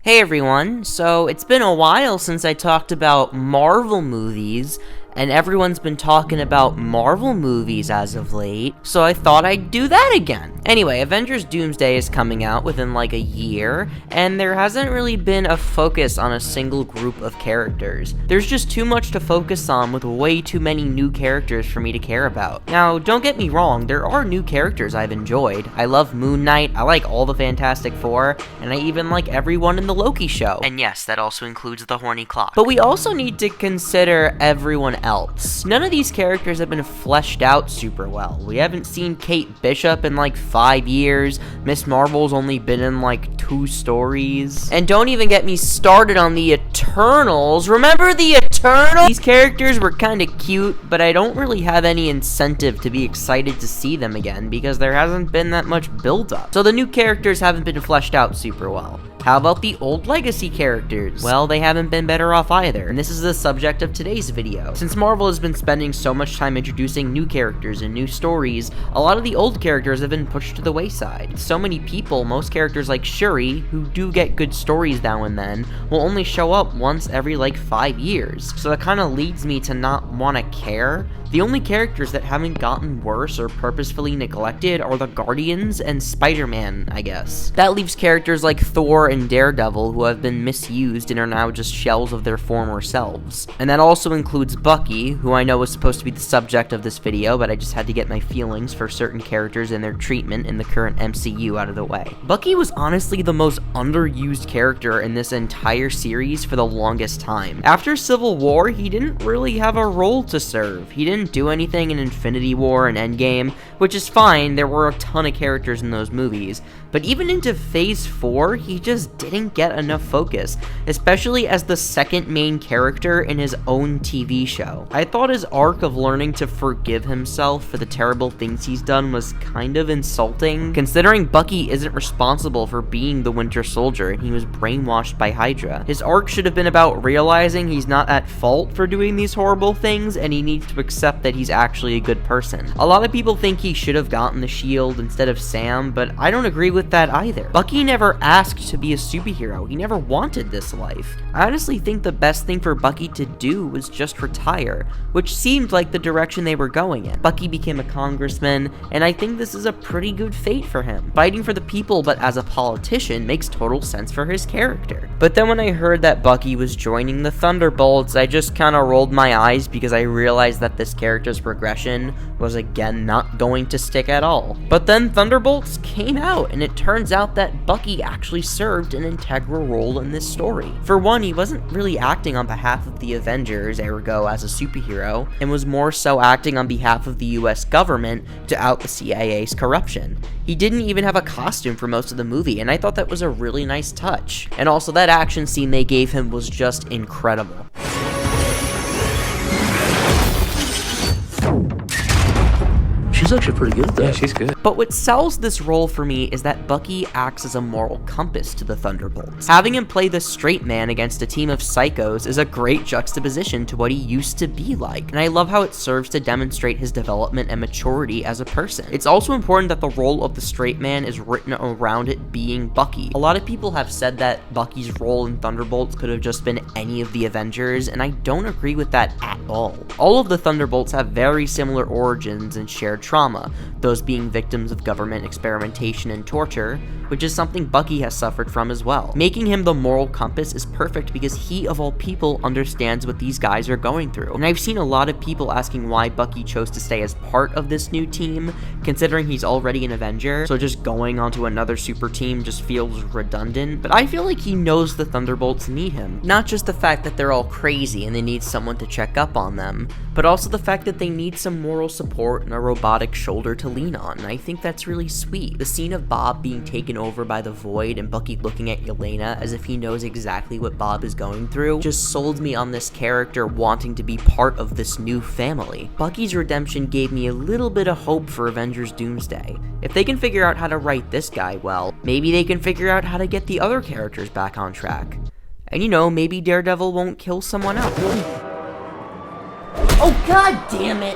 Hey everyone, so it's been a while since I talked about Marvel movies, and everyone's been talking about Marvel movies as of late, so I thought I'd do that again. Anyway, Avengers Doomsday is coming out within like a year, and there hasn't really been a focus on a single group of characters. There's just too much to focus on with way too many new characters for me to care about. Now, don't get me wrong, there are new characters I've enjoyed. I love Moon Knight, I like all the Fantastic Four, and I even like everyone in the Loki show. And yes, that also includes the Horny Clock. But we also need to consider everyone else. None of these characters have been fleshed out super well. We haven't seen Kate Bishop in like 5 years. Miss Marvel's only been in like 2 stories. And don't even get me started on the Eternals. Remember the Eternals? These characters were kind of cute, but I don't really have any incentive to be excited to see them again because there hasn't been that much build-up. So the new characters haven't been fleshed out super well. How about the old legacy characters? Well, they haven't been better off either, and this is the subject of today's video. Since Marvel has been spending so much time introducing new characters and new stories, a lot of the old characters have been pushed to the wayside. So many people, most characters like Shuri, who do get good stories now and then, will only show up once every like 5 years. So that kind of leads me to not want to care. The only characters that haven't gotten worse or purposefully neglected are the Guardians and Spider-Man, I guess. That leaves characters like Thor and Daredevil who have been misused and are now just shells of their former selves. And that also includes Bucky, who I know was supposed to be the subject of this video, but I just had to get my feelings for certain characters and their treatment in the current MCU out of the way. Bucky was honestly the most underused character in this entire series for the longest time. After Civil War, he didn't really have a role to serve. He didn't do anything in Infinity War and Endgame, which is fine, there were a ton of characters in those movies, but even into Phase 4, he just didn't get enough focus, especially as the second main character in his own TV show. I thought his arc of learning to forgive himself for the terrible things he's done was kind of insulting, considering Bucky isn't responsible for being the Winter Soldier and he was brainwashed by Hydra. His arc should have been about realizing he's not at fault for doing these horrible things and he needs to accept that he's actually a good person. A lot of people think he should have gotten the shield instead of Sam, but I don't agree with that either. Bucky never asked to be a superhero. He never wanted this life. I honestly think the best thing for Bucky to do was just retire, which seemed like the direction they were going in. Bucky became a congressman, and I think this is a pretty good fate for him. Fighting for the people, but as a politician, makes total sense for his character. But then when I heard that Bucky was joining the Thunderbolts, I just kind of rolled my eyes because I realized that this character's progression was again not going to stick at all. But then Thunderbolts came out, and it turns out that Bucky actually served an integral role in this story. For one, he wasn't really acting on behalf of the Avengers, ergo as a superhero, and was more so acting on behalf of the US government to out the CIA's corruption. He didn't even have a costume for most of the movie, and I thought that was a really nice touch. And also that action scene they gave him was just incredible. She's actually pretty good, though. Yeah, she's good. But what sells this role for me is that Bucky acts as a moral compass to the Thunderbolts. Having him play the straight man against a team of psychos is a great juxtaposition to what he used to be like, and I love how it serves to demonstrate his development and maturity as a person. It's also important that the role of the straight man is written around it being Bucky. A lot of people have said that Bucky's role in Thunderbolts could have just been any of the Avengers, and I don't agree with that at all. All of the Thunderbolts have very similar origins and shared trauma, those being victims of government experimentation and torture, which is something Bucky has suffered from as well. Making him the moral compass is perfect because he, of all people, understands what these guys are going through. And I've seen a lot of people asking why Bucky chose to stay as part of this new team, considering he's already an Avenger, so just going onto another super team just feels redundant. But I feel like he knows the Thunderbolts need him. Not just the fact that they're all crazy and they need someone to check up on them, but also the fact that they need some moral support and a robotic shoulder to lean on, and I think that's really sweet. The scene of Bob being taken over by the Void and Bucky looking at Yelena as if he knows exactly what Bob is going through just sold me on this character wanting to be part of this new family. Bucky's redemption gave me a little bit of hope for Avengers Doomsday. If they can figure out how to write this guy well, maybe they can figure out how to get the other characters back on track. And you know, maybe Daredevil won't kill someone else. Oh, god damn it!